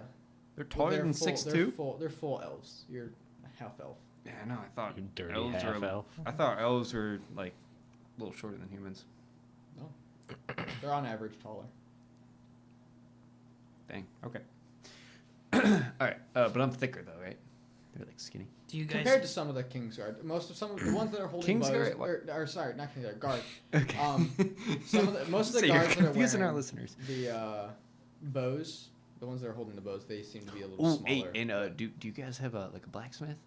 They're But taller than full, 6'2"? They're full elves. You're a half elf. Yeah, I know. I thought You dirty elves half were. elf. I thought elves were like a little shorter than humans. They're on average taller. Dang. Okay. All right. But I'm thicker though, right? They're like skinny. Do you Compared guys... to some of the Kingsguard, some of the ones that are holding Kingsguard? bows, or sorry, not Kingsguard, guard. Okay. Most of the So you're guards that are confusing our wearing listeners. the bows, the ones that are holding the bows, they seem to be a little Ooh, smaller. hey, and do you guys have a blacksmith?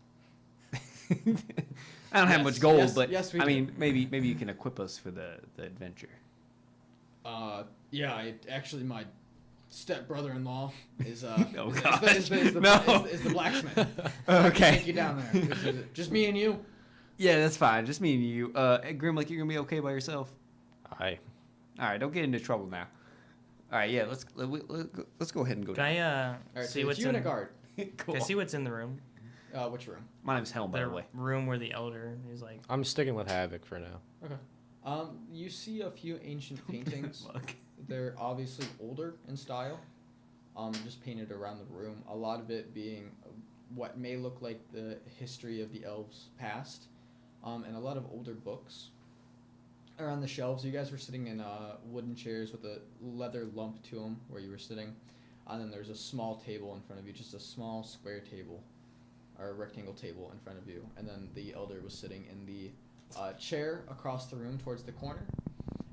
I don't have much gold, yes, but yes, we I do. mean, maybe you can equip us for the adventure. Yeah, actually, my step-brother-in-law is Oh, is gosh. the No. is the blacksmith. Okay. Take you down there. Just me and you. Yeah, that's fine. Just me and you. Grimlick, you're gonna be okay by yourself. Aye. All right, don't get into trouble now. All right, yeah, let's go ahead and go. Can I All right, see so what's it's you in... and a guard. Cool. Can I see what's in the room? Which room? My name's Helm, by the way. room where the elder is like... I'm sticking with Havok for now. Okay. You see a few ancient paintings. Look. They're obviously older in style. Just painted around the room. A lot of it being what may look like the history of the elves' past, and a lot of older books are on the shelves. You guys were sitting in wooden chairs with a leather lump to them where you were sitting, and then there's a small table in front of you, just a small square table, or a rectangle table in front of you, and then the elder was sitting in the chair across the room towards the corner.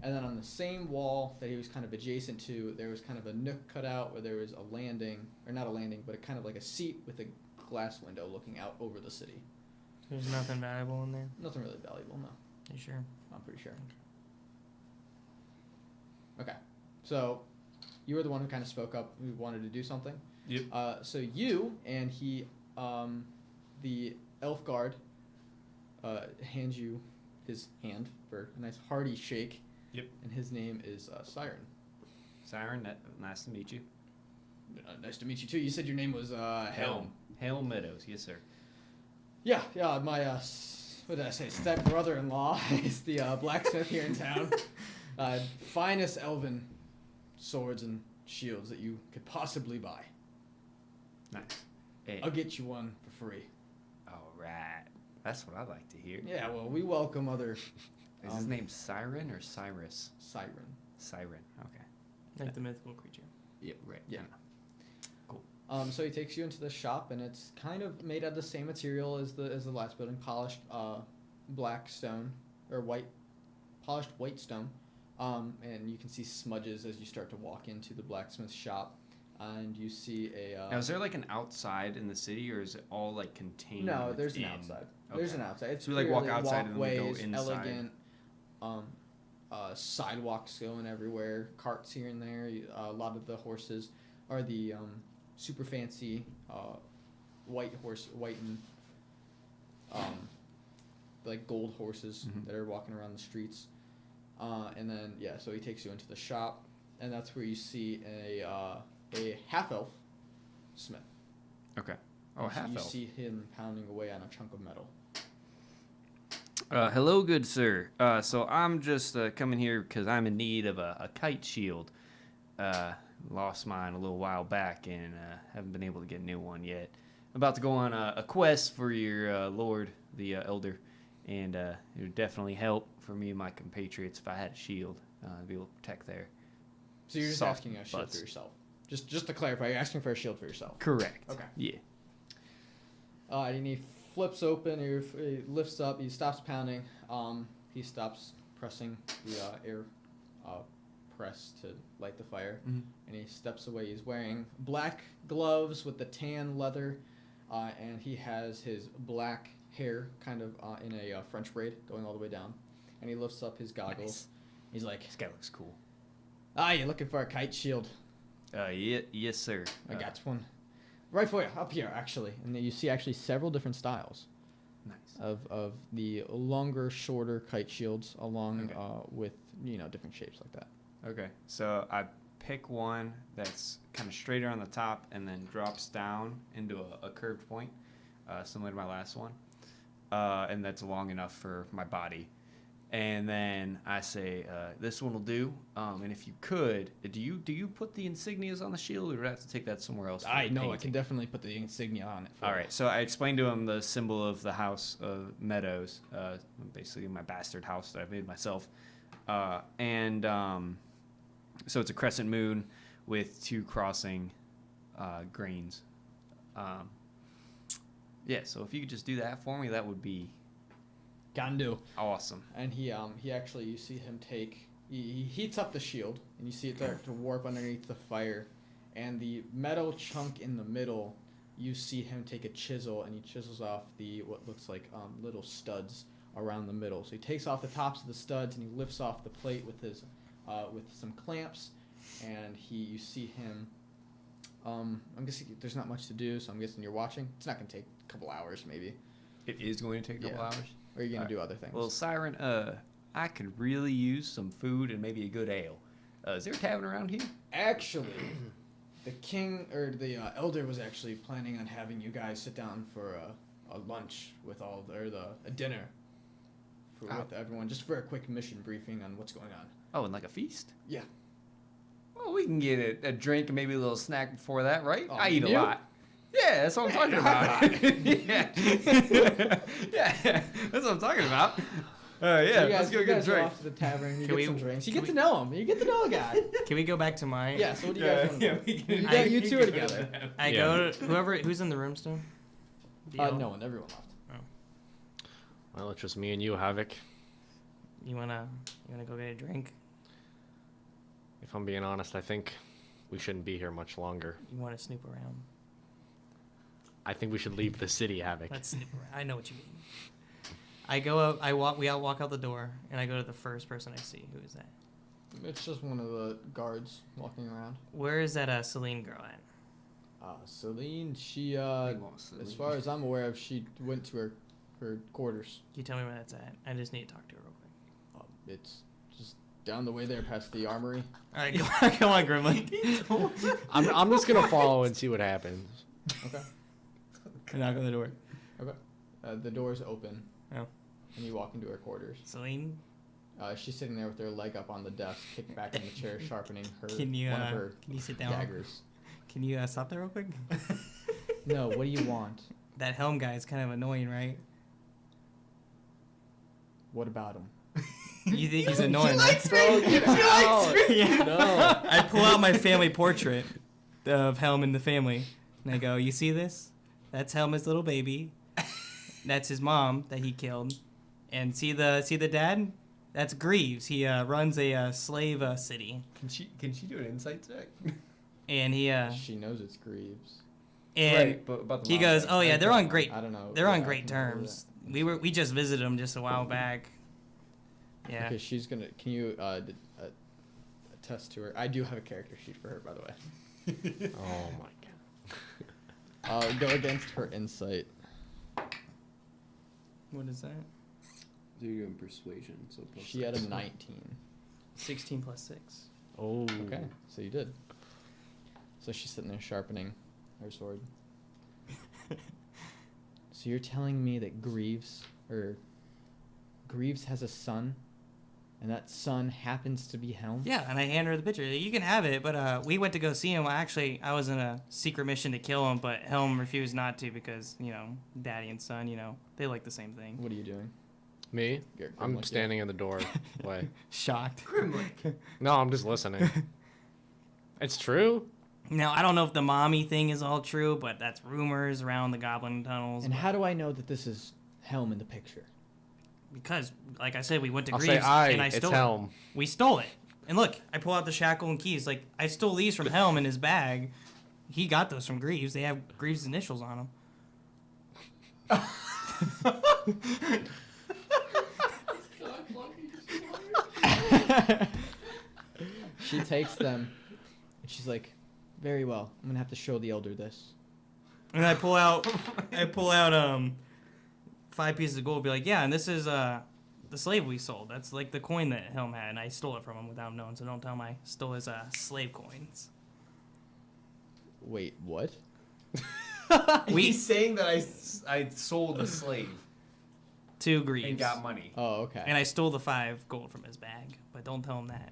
And then on the same wall that he was kind of adjacent to, there was kind of a nook cut out where there was a landing, or not a landing, but kind of like a seat with a glass window looking out over the city. There's nothing valuable in there? Nothing really valuable, no. You sure? I'm pretty sure. Okay, so you were the one who kind of spoke up, who wanted to do something. Yep. So you and he, the elf guard, hands you his hand for a nice hearty shake. Yep. And his name is Siren. Siren, nice to meet you. Nice to meet you too. You said your name was Helm. Helm Meadows, yes sir. Yeah. My what did I say? Step brother-in-law is the blacksmith here in town. Finest elven swords and shields that you could possibly buy. Nice. Hey. I'll get you one for free. All right. That's what I like to hear. Yeah. Well, we welcome other. Is his name Siren or Cyrus? Siren. Siren. Okay. Like the mythical creature. Yep. Right. Yeah. Cool. So he takes you into the shop, and it's kind of made out of the same material as the last building, polished black stone or polished white stone. And you can see smudges as you start to walk into the blacksmith shop, and you see a. Now, is there like an outside in the city, or is it all like contained? No, there's an within? outside. Okay. There's an outside. It's So we, like, walk purely outside and then we go walkways, inside. Elegant. Sidewalks going everywhere. Carts here and there. A lot of the horses are the super fancy white and like gold horses that are walking around the streets. And then so he takes you into the shop, and that's where you see a half elf smith. Okay. Oh, half You elf. see him pounding away on a chunk of metal. Hello, good sir. So I'm just coming here because I'm in need of a kite shield. Lost mine a little while back and haven't been able to get a new one yet. I'm about to go on a quest for your lord, the elder, and it would definitely help for me and my compatriots if I had a shield to be able to protect their. So you're just soft asking a shield butts. for yourself. Just to clarify, you're asking for a shield for yourself. Correct. Okay. Yeah. And he flips open, he lifts up, he stops pounding, he stops pressing the air press to light the fire, and he steps away. He's wearing black gloves with the tan leather, and he has his black hair kind of in a French braid going all the way down, and he lifts up his goggles. Nice. He's like, This guy looks cool. you're looking for a kite shield. Yes, sir. I got one. Right for you, up here, actually. And then you see actually several different styles Nice. of the longer, shorter kite shields along Okay. with, different shapes like that. Okay, so I pick one that's kind of straighter on the top and then drops down into a curved point, similar to my last one, and that's long enough for my body. And then I say, this one will do. And if you could, do you put the insignias on the shield, or do I have to take that somewhere else? I know, I can definitely put the insignia on it. For All you. right, so I explained to him the symbol of the house of Meadows, basically my bastard house that I made myself. So it's a crescent moon with two crossing grains. So if you could just do that for me, that would be Can do. awesome. And he actually, you see him he heats up the shield, and you see it start to warp underneath the fire. And the metal chunk in the middle, you see him take a chisel, and he chisels off what looks like little studs around the middle. So he takes off the tops of the studs, and he lifts off the plate with his with some clamps, and you see him. I'm guessing there's not much to do, so I'm guessing you're watching. It's not gonna take a couple hours, maybe. It is going to take a couple hours. Or are you gonna Alright. do other things? Well, Siren, I could really use some food and maybe a good ale. Is there a tavern around here? Actually, the king or the elder was actually planning on having you guys sit down for a lunch with a dinner with everyone, just for a quick mission briefing on what's going on. Oh, and like a feast? Yeah. Well, we can get a drink and maybe a little snack before that, right? Oh, I eat a you? lot. Yeah, that's what I'm talking about. yeah. Yeah, that's what I'm talking about. So Let's go you get a guys go drink. off to the tavern. You Can get some we- drinks. You can get to we- know him. You get to know a guy. Can we go back to my? Yeah. So what do you guys want to do? we can- You I- you two are together. I go to who's in the room still. No one. Everyone left. Well, it's just me and you, Havok. You wanna go get a drink? If I'm being honest, I think we shouldn't be here much longer. You wanna snoop around? I think we should leave the city, Havok. Let's snoop around. I know what you mean. I go up. We all walk out the door, and I go to the first person I see. Who is that? It's just one of the guards walking around. Where is that Selen girl at? Celine, she He wants to as leave. far as I'm aware of, she went to her quarters. Can you tell me where that's at? I just need to talk to her real quick. It's just down the way there past the armory. All right, come on, Grimlick. I'm just gonna follow and see what happens. Okay. Knock on the door. Okay. The door's open. Oh. And you walk into her quarters. Celine, She's sitting there with her leg up on the desk, kicked back in the chair, sharpening her can you one of her sit down? daggers. Can you stop there real quick? No, what do you want? That Helm guy is kind of annoying, right? What about him? You think he's annoying, right? Bro, get out! Yeah. No. I pull out my family portrait of Helm and the family, and I go, "You see this? That's Helm's little baby. That's his mom that he killed. And see the dad? That's Greaves. He runs a slave city, Can she do an insight check? and he She knows it's Greaves. and Right, but about the he mom goes, thing. "Oh yeah, they're on great. I don't know. They're on Yeah, great I don't know terms. We just visited them just a while back. Yeah." Okay, she's gonna. Can you attest to her? I do have a character sheet for her, by the way. Oh my god. Go against her insight. What is that? So you're doing persuasion. So plus She had a 6. 19. 16 plus 6. Oh. Okay, so you did. So she's sitting there sharpening her sword. So you're telling me that Greaves has a son, and that son happens to be Helm? Yeah, and I hand her the picture. You can have it, but we went to go see him. I was in a secret mission to kill him, but Helm refused not to because, daddy and son, they like the same thing. What are you doing? Me? I'm Grimlick, standing in the doorway. Shocked. Grimlick. No, I'm just listening. It's true. Now, I don't know if the mommy thing is all true, but that's rumors around the goblin tunnels. And how do I know that this is Helm in the picture? Because, like I said, we went to I'll Greaves, say I. and I It's stole it. Helm. We stole it. And look, I pull out the shackle and keys. Like, I stole these from Helm in his bag. He got those from Greaves. They have Greaves' initials on them. She takes them, and she's like, "Very well. I'm gonna have to show the elder this." And I pull out 5 pieces of gold. Be like, yeah, and this is the slave we sold. That's like the coin that Helm had, and I stole it from him without him knowing. So don't tell him I stole his slave coins. Wait, what? He's saying that I sold a slave To Greaves. and got money. Oh, okay. And I stole the 5 gold from his bag, but don't tell him that.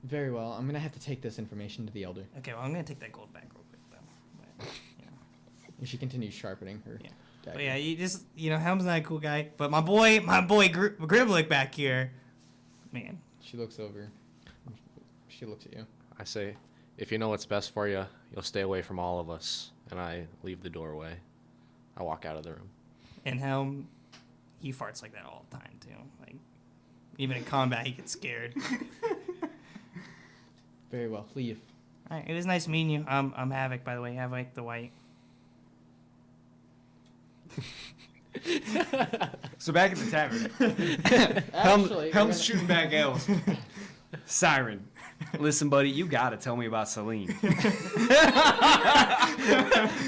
Very well. I'm gonna have to take this information to the elder. Okay, well I'm gonna take that gold back real quick though. But, And she continues sharpening her Yeah. dagger. But yeah, you just Helm's not a cool guy, but my boy Grimlick back here, man. She looks over. She looks at you. I say, if you know what's best for you, you'll stay away from all of us. And I leave the doorway. I walk out of the room. And Helm, he farts like that all the time too. Like even in combat, he gets scared. Very well. Leave. All right, it was nice meeting you. I'm Havok, by the way. Havok the White. So back at the tavern, Actually, Helm's shooting back elves. Siren, listen, buddy, you gotta tell me about Selen.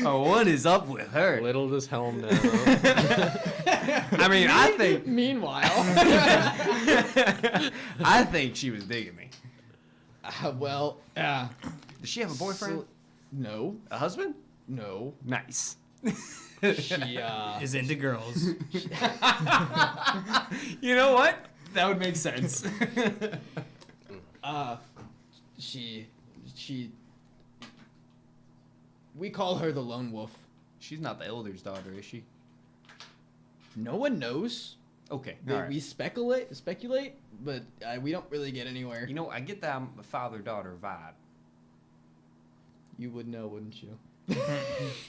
Oh, what is up with her? Little does Helm know. I mean, I think Meanwhile, I think she was digging me. well, Does she have a boyfriend? no, A husband? no. Nice. She Is into girls. You know what? That would make sense. she we call her the lone wolf. She's not the elder's daughter, is she? No one knows. Okay. We speculate, but we don't really get anywhere. You know, I get that father-daughter vibe. You would know, wouldn't you?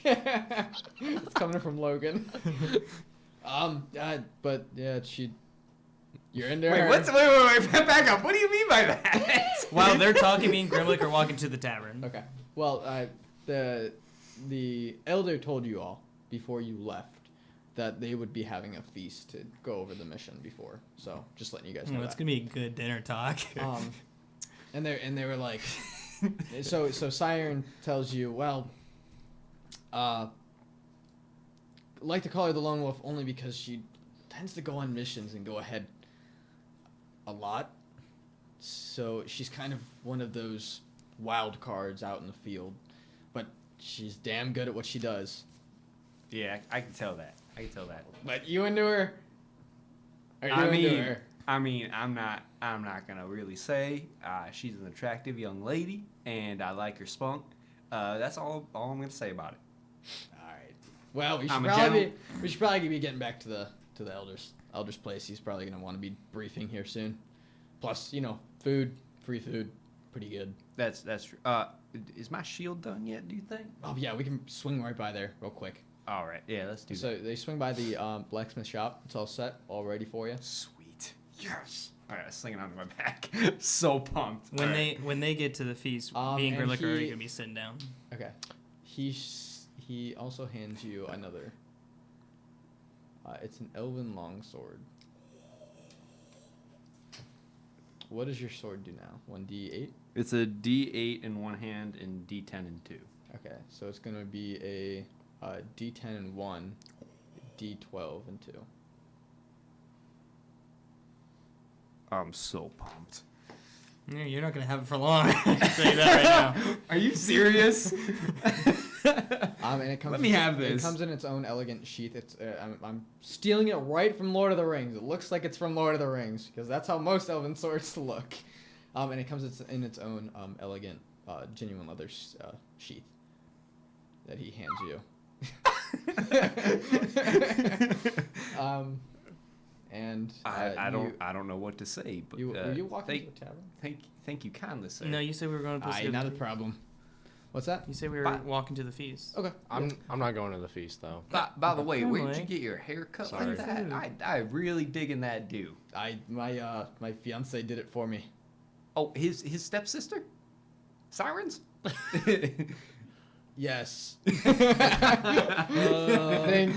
It's coming from Logan. But yeah, you're into her. Wait, back up. What do you mean by that? While they're talking, me and Grimlick are walking to the tavern. Okay. Well, the elder told you all before you left that they would be having a feast to go over the mission before. So just letting you guys know It's that. gonna be a good dinner talk. And they were like, so Siren tells you, well, like to call her the lone wolf only because she tends to go on missions and go ahead a lot. So she's kind of one of those wild cards out in the field, but she's damn good at what she does. Yeah, I can tell that. But you into her? Are you into her? I'm not gonna really say. She's an attractive young lady, and I like her spunk. That's all I'm gonna say about it. All right. Well, we I'm should probably be getting back to the elder's place. He's probably gonna want to be briefing here soon. Plus, food, free food, pretty good. That's true. Is my shield done yet? Do you think? Oh yeah, we can swing right by there real quick. All right. Yeah, let's do that. So they swing by the blacksmith shop. It's all set, all ready for you. Sweet. Yes. All right, I sling it onto my back. So pumped. When they get to the feast, me and and Grimlick are already he- gonna be sitting down. Okay. He also hands you another. It's an elven longsword. What does your sword do now? 1d8? It's a D8 in one hand and D10 in two. Okay, so it's gonna be a D10 in one, D12 in two. I'm so pumped. Yeah, you're not gonna have it for long. I can tell you that right now. Are you serious? And it comes. Let me have It this. comes in its own elegant sheath. It's. I'm stealing it right from Lord of the Rings. It looks like it's from Lord of the Rings because that's how most elven swords look. And it comes in its own elegant, genuine leather sheath that he hands you. And I don't know what to say, but were you walking to the tavern? thank you kindly, sir. No, you said we were going to. Aye, not a problem. What's that? You said we were Bye. walking to the feast. Okay. I'm not going to the feast though. By the way, where'd you Really? get your hair cut Sorry. like that? I really digging that do. My fiance did it for me. Oh, his stepsister? Sirens? Yes. I think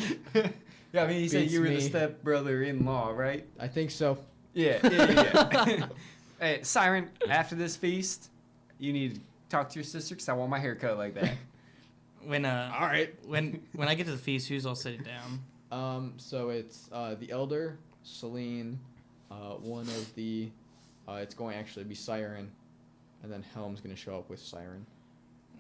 Yeah, I mean, you said beats you were the me. stepbrother-in-law, right? I think so. Yeah. Hey, Siren, after this feast, you need to talk to your sister because I want my hair cut like that. When All right. when I get to the feast, who's all sitting down? So it's the elder, Selen, one of the, it's going to actually be Siren, and then Helm's going to show up with Siren,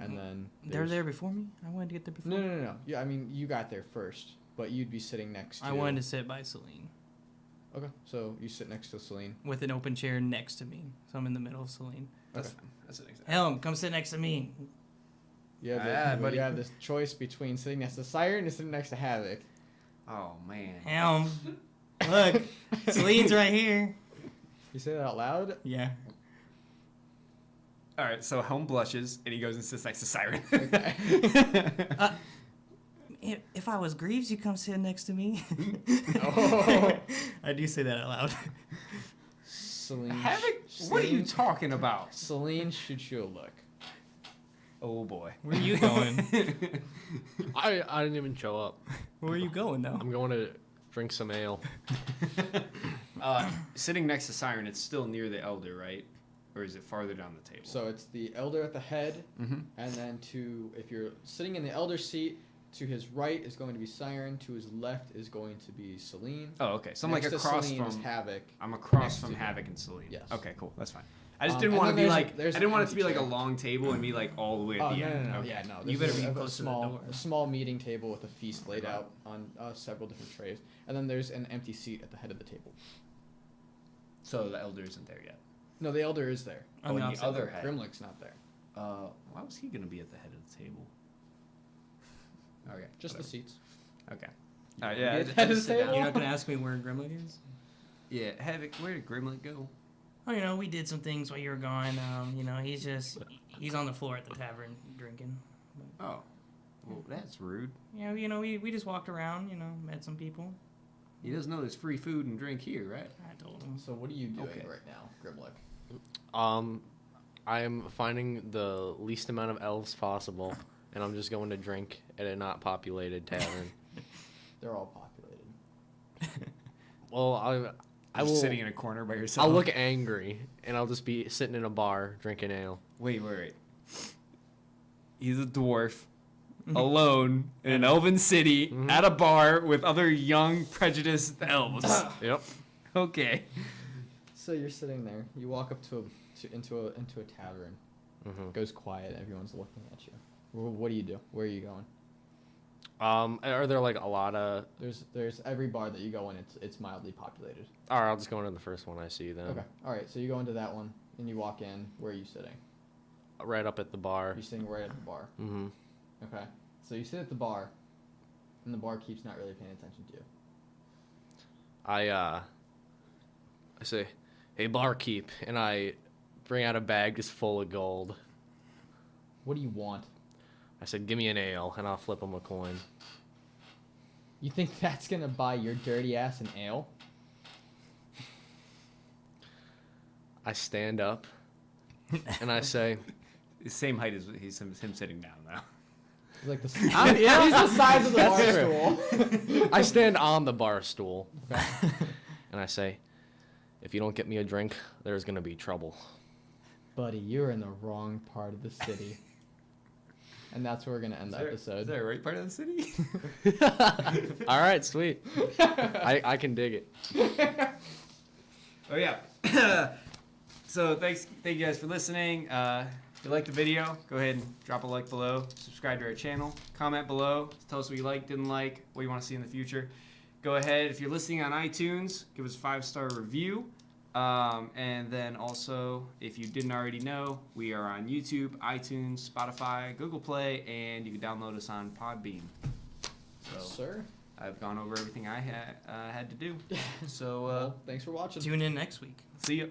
and then They're there's- there before me. I wanted to get there before. No. Yeah, I mean you got there first, but you'd be sitting next to. I wanted to sit by Selen Okay, so you sit next to Selen. with an open chair next to me, so I'm in the middle of Selen. That's Okay. fine. That's an example. Helm, come sit next to me. You have, Ah, the, buddy. you have this choice between sitting next to Siren and sitting next to Havok. Oh, man. Helm, look, Selen's right here. You say that out loud? Yeah. All right, so Helm blushes, and he goes and sits next to Siren. If I was Greaves, you come sit next to me. Oh. I do say that out loud. Selen. Havok, what are you talking about? Selen shoots you a look. Oh, boy. Where are you going? I didn't even show up. Where are you going though? I'm going to drink some ale. Sitting next to Siren, it's still near the elder, right? Or is it farther down the table? So it's the elder at the head, Mm-hmm. and then if you're sitting in the elder seat, to his right is going to be Siren, to his left is going to be Selen. Oh, okay. So I'm Next like to across Selen is from. Havok. I'm across next from to him. Havok and Selen. Yes. Okay, cool. That's fine. I just Um, didn't and want to then be there's a- like. there's I didn't an want it to be empty like a chair. long table and be like all the way at Oh the no, end. no, Okay. yeah, no. You there's better be a close to the small, door. a small meeting table with a feast laid out on several different trays, and then there's an empty seat at the head of the table. So the elder isn't there yet. No, the elder is there. On the the opposite. other head. Grimlick's not there. Why was he gonna be at the head of the table? Okay. Just the whatever. seats. Okay. Yeah. be I at just- the I head of just the sit table? down. You're not gonna ask me where Grimlick is? Yeah, Havok, where did Grimlick go? Oh, we did some things while you were gone. He's on the floor at the tavern drinking. Oh, well, that's rude. Yeah, we just walked around. Met some people. He doesn't know there's free food and drink here, right? I told him. So what are you doing Okay. right now, Grimlick? I am finding the least amount of elves possible, and I'm just going to drink at a not populated tavern. They're all populated. Well, I Just will. sitting in a corner by yourself. I'll look angry, and I'll just be sitting in a bar drinking ale. Wait. He's a dwarf, alone in an elven city, at a bar with other young, prejudiced elves. Yep. Okay. So you're sitting there. You walk up into a tavern. Mm-hmm. It goes quiet. Everyone's looking at you. What do you do? Where are you going? Are there like a lot of? There's every bar that you go in. It's mildly populated. All right, I'll just go into the first one I see then. Okay. All right. So you go into that one and you walk in. Where are you sitting? Right up at the bar. You're sitting right at the bar. Mm-hmm. Okay. So you sit at the bar, and the barkeep's not really paying attention to you. I say, "Hey, barkeep," and I bring out a bag just full of gold. What do you want? I said, "Give me an ale," and I'll flip him a coin. You think that's gonna buy your dirty ass an ale? I stand up, and I say, The same height as him sitting down now. It's like the yeah. he's the size of the bar That's stool. I stand on the bar stool, and I say, "If you don't get me a drink, there's gonna be trouble." Buddy, you're in the wrong part of the city. And that's where we're gonna end the episode. Is that the right part of the city? All right, sweet. I can dig it. Oh yeah. So thank you guys for listening. If you liked the video, go ahead and drop a like below. Subscribe to our channel. Comment below. Tell us what you like, didn't like, what you want to see in the future. Go ahead, if you're listening on iTunes, give us a 5-star review. And then also, if you didn't already know, we are on YouTube, iTunes, Spotify, Google Play, and you can download us on Podbean. So Sir. I've gone over everything I had to do. So Well, thanks for watching. Tune in next week. see you.